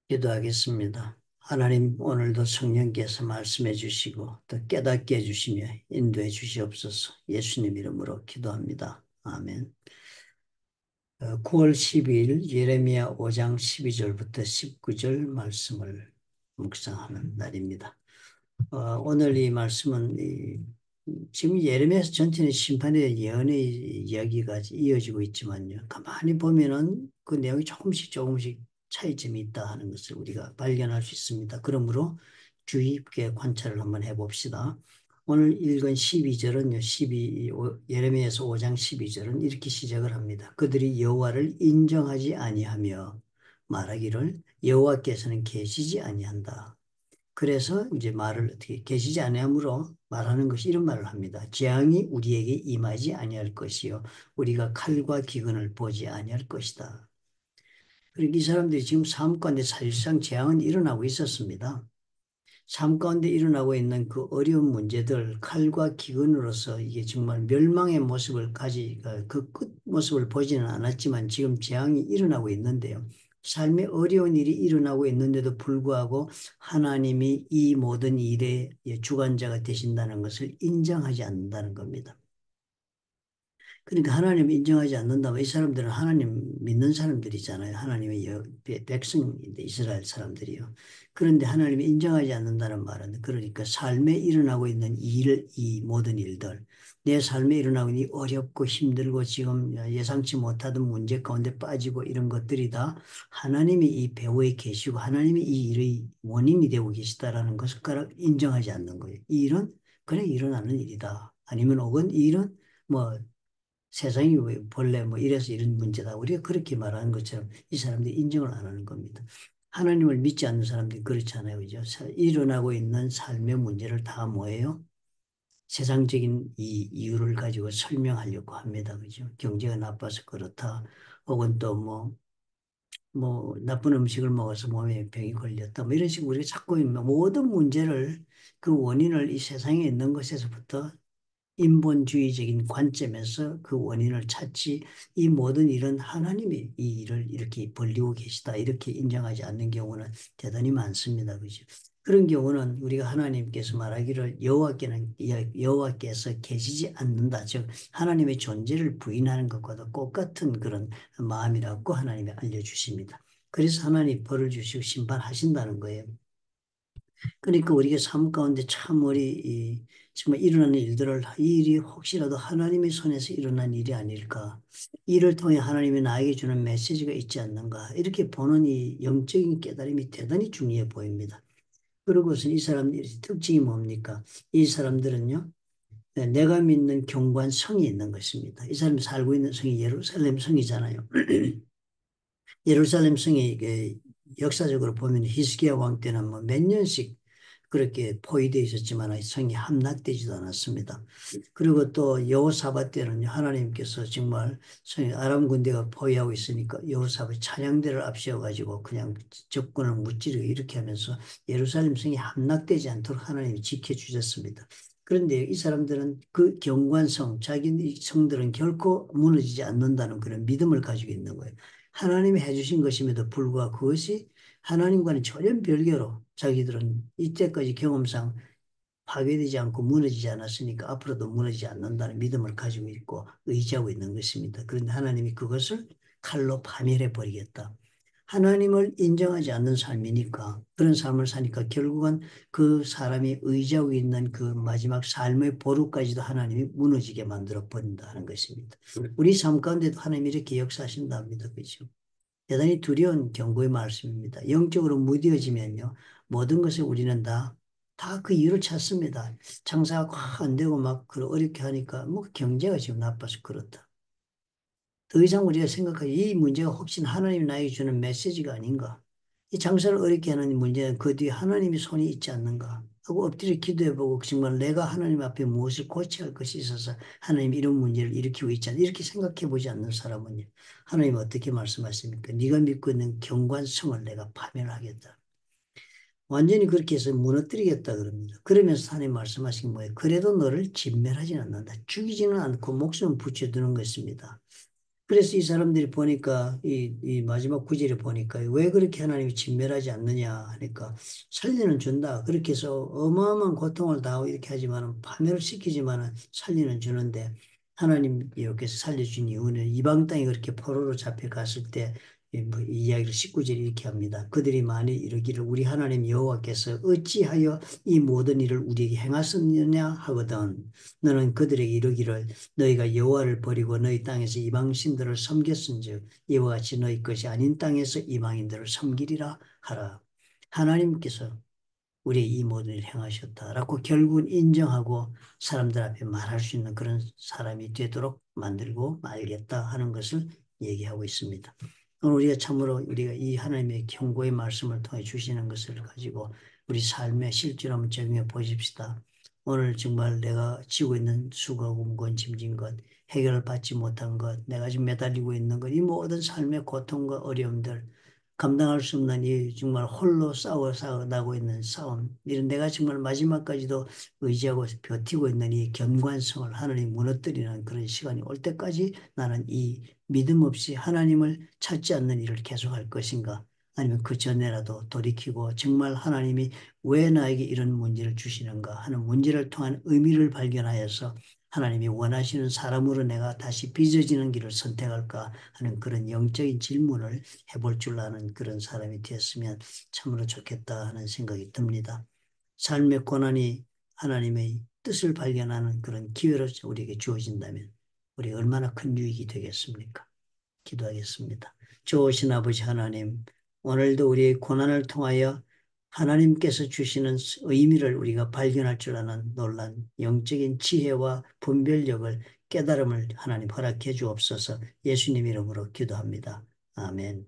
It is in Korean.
기도하겠습니다. 하나님, 오늘도 성령께서 말씀해 주시고 또 깨닫게 해주시며 인도해 주시옵소서. 예수님 이름으로 기도합니다. 아멘. 9월 12일 예레미야 5장 12절부터 19절 말씀을 묵상하는 날입니다. 오늘 이 말씀은 지금 예레미야서 전체는 심판의 예언의 이야기가 이어지고 있지만요. 가만히 보면은 그 내용이 조금씩 조금씩 차이점이 있다 하는 것을 우리가 발견할 수 있습니다. 그러므로 주의 깊게 관찰을 한번 해봅시다. 오늘 읽은 12절은요, 예레미야서 5장 12절은 이렇게 시작을 합니다. 그들이 여호와를 인정하지 아니하며 말하기를 여호와께서는 계시지 아니한다. 그래서 이제 말을 어떻게 계시지 아니하므로 말하는 것이 이런 말을 합니다. 재앙이 우리에게 임하지 아니할 것이요 우리가 칼과 기근을 보지 아니할 것이다. 그러니까 이 사람들이 지금 삶 가운데 사실상 재앙은 일어나고 있었습니다. 삶 가운데 일어나고 있는 그 어려운 문제들, 칼과 기근으로서 이게 정말 멸망의 모습을 그 끝 모습을 보지는 않았지만 지금 재앙이 일어나고 있는데요. 삶의 어려운 일이 일어나고 있는데도 불구하고 하나님이 이 모든 일의 주관자가 되신다는 것을 인정하지 않는다는 겁니다. 그러니까 하나님을 인정하지 않는다면 이 사람들은 하나님 믿는 사람들이잖아요. 하나님의 백성인데 이스라엘 사람들이요. 그런데 하나님을 인정하지 않는다는 말은 그러니까 삶에 일어나고 있는 이 모든 일들, 내 삶에 일어나고 있는 이 어렵고 힘들고 지금 예상치 못하던 문제 가운데 빠지고 이런 것들이 다 하나님이 이 배후에 계시고 하나님이 이 일의 원인이 되고 계시다라는 것을 인정하지 않는 거예요. 이 일은 그냥 일어나는 일이다. 아니면 혹은 이 일은 뭐 세상이 왜 본래 뭐 이래서 이런 문제다. 우리가 그렇게 말하는 것처럼 이 사람들이 인정을 안 하는 겁니다. 하나님을 믿지 않는 사람들이 그렇잖아요. 그죠? 일어나고 있는 삶의 문제를 다 뭐예요? 세상적인 이 이유를 가지고 설명하려고 합니다. 그죠? 경제가 나빠서 그렇다. 혹은 또 나쁜 음식을 먹어서 몸에 병이 걸렸다. 뭐 이런 식으로 우리가 자꾸 모든 문제를 그 원인을 이 세상에 있는 것에서부터 인본주의적인 관점에서 그 원인을 찾지 이 모든 일은 하나님이 이 일을 이렇게 벌리고 계시다 이렇게 인정하지 않는 경우는 대단히 많습니다. 그죠? 그런 경우는 우리가 하나님께서 말하기를 여호와께서 계시지 않는다. 즉 하나님의 존재를 부인하는 것과도 똑같은 그런 마음이라고 하나님이 알려주십니다. 그래서 하나님 벌을 주시고 심판하신다는 거예요. 그러니까 우리가 삶 가운데 참 정말 일어나는 일들을 이 일이 혹시라도 하나님의 손에서 일어난 일이 아닐까. 이를 통해 하나님이 나에게 주는 메시지가 있지 않는가. 이렇게 보는 이 영적인 깨달음이 대단히 중요해 보입니다. 그러고서 이 사람들의 특징이 뭡니까? 이 사람들은요. 내가 믿는 경관 성이 있는 것입니다. 이 사람이 살고 있는 성이 예루살렘 성이잖아요. 예루살렘 성이 역사적으로 보면 히스기야 왕 때는 뭐 몇 년씩 그렇게 포위되어 있었지만 성이 함락되지도 않았습니다. 그리고 또 여호사밧 때는 하나님께서 정말 성이 아람 군대가 포위하고 있으니까 여호사밧 찬양대를 앞세워 가지고 그냥 적군을 무찌르고 이렇게 하면서 예루살렘 성이 함락되지 않도록 하나님이 지켜주셨습니다. 그런데 이 사람들은 그 경관성, 자기 성들은 결코 무너지지 않는다는 그런 믿음을 가지고 있는 거예요. 하나님이 해주신 것임에도 불구하고 그것이 하나님과는 전혀 별개로 자기들은 이때까지 경험상 파괴되지 않고 무너지지 않았으니까 앞으로도 무너지지 않는다는 믿음을 가지고 있고 의지하고 있는 것입니다. 그런데 하나님이 그것을 칼로 파멸해 버리겠다. 하나님을 인정하지 않는 삶이니까 그런 삶을 사니까 결국은 그 사람이 의지하고 있는 그 마지막 삶의 보루까지도 하나님이 무너지게 만들어 버린다는 것입니다. 우리 삶 가운데도 하나님이 이렇게 역사하신답니다. 그렇죠? 대단히 두려운 경고의 말씀입니다. 영적으로 무뎌지면요. 모든 것을 우리는 다 그 이유를 찾습니다. 장사가 확 안 되고 막 어렵게 하니까 뭐 경제가 지금 나빠서 그렇다. 더 이상 우리가 생각하기 이 문제가 혹시 하나님이 나에게 주는 메시지가 아닌가? 이 장사를 어렵게 하는 문제는 그 뒤에 하나님의 손이 있지 않는가? 하고 엎드려 기도해보고 정말 내가 하나님 앞에 무엇을 고쳐야 할 것이 있어서 하나님이 이런 문제를 일으키고 있지 않나 이렇게 생각해보지 않는 사람은요. 하나님 어떻게 말씀하십니까? 네가 믿고 있는 경관성을 내가 파멸하겠다. 완전히 그렇게 해서 무너뜨리겠다 그럽니다. 그러면서 하나님 말씀하신 게 뭐예요? 그래도 너를 진멸하지는 않는다. 죽이지는 않고 목숨을 붙여두는 것입니다. 그래서 이 사람들이 보니까 이 마지막 구절에 보니까 왜 그렇게 하나님이 진멸하지 않느냐 하니까 살리는 준다. 그렇게 해서 어마어마한 고통을 당하고 이렇게 하지만은 파멸을 시키지만은 살리는 주는데 하나님 이렇게 살려준 이유는 이방 땅이 그렇게 포로로 잡혀갔을 때 이 이야기를 19절에 이렇게 합니다. 그들이 많이 이르기를 우리 하나님 여호와께서 어찌하여 이 모든 일을 우리에게 행하셨느냐 하거든. 너는 그들에게 이르기를 너희가 여호와를 버리고 너희 땅에서 이방 신들을 섬겼은즉 이와 같이 너희 것이 아닌 땅에서 이방인들을 섬기리라 하라. 하나님께서 우리의 이 모든 일을 행하셨다라고 결국은 인정하고 사람들 앞에 말할 수 있는 그런 사람이 되도록 만들고 말겠다 하는 것을 얘기하고 있습니다. 오늘 우리가 참으로 우리가 이 하나님의 경고의 말씀을 통해 주시는 것을 가지고 우리 삶에 실제로 한번 적용해 보십시다. 오늘 정말 내가 지고 있는 수고하고 무거운 짐진 것, 해결을 받지 못한 것, 내가 지금 매달리고 있는 것, 이 모든 삶의 고통과 어려움들, 감당할 수 없는 이 정말 홀로 싸워나가고 있는 싸움, 이런 내가 정말 마지막까지도 의지하고 버티고 있는 이 견고성을 하나님 무너뜨리는 그런 시간이 올 때까지 나는 이 믿음 없이 하나님을 찾지 않는 일을 계속할 것인가? 아니면 그 전에라도 돌이키고 정말 하나님이 왜 나에게 이런 문제를 주시는가 하는 문제를 통한 의미를 발견하여서 하나님이 원하시는 사람으로 내가 다시 빚어지는 길을 선택할까 하는 그런 영적인 질문을 해볼 줄 아는 그런 사람이 되었으면 참으로 좋겠다 하는 생각이 듭니다. 삶의 고난이 하나님의 뜻을 발견하는 그런 기회로 우리에게 주어진다면 우리 얼마나 큰 유익이 되겠습니까? 기도하겠습니다. 좋으신 아버지 하나님, 오늘도 우리의 고난을 통하여 하나님께서 주시는 의미를 우리가 발견할 줄 아는 놀란 영적인 지혜와 분별력을 깨달음을 하나님 허락해 주옵소서. 예수님 이름으로 기도합니다. 아멘.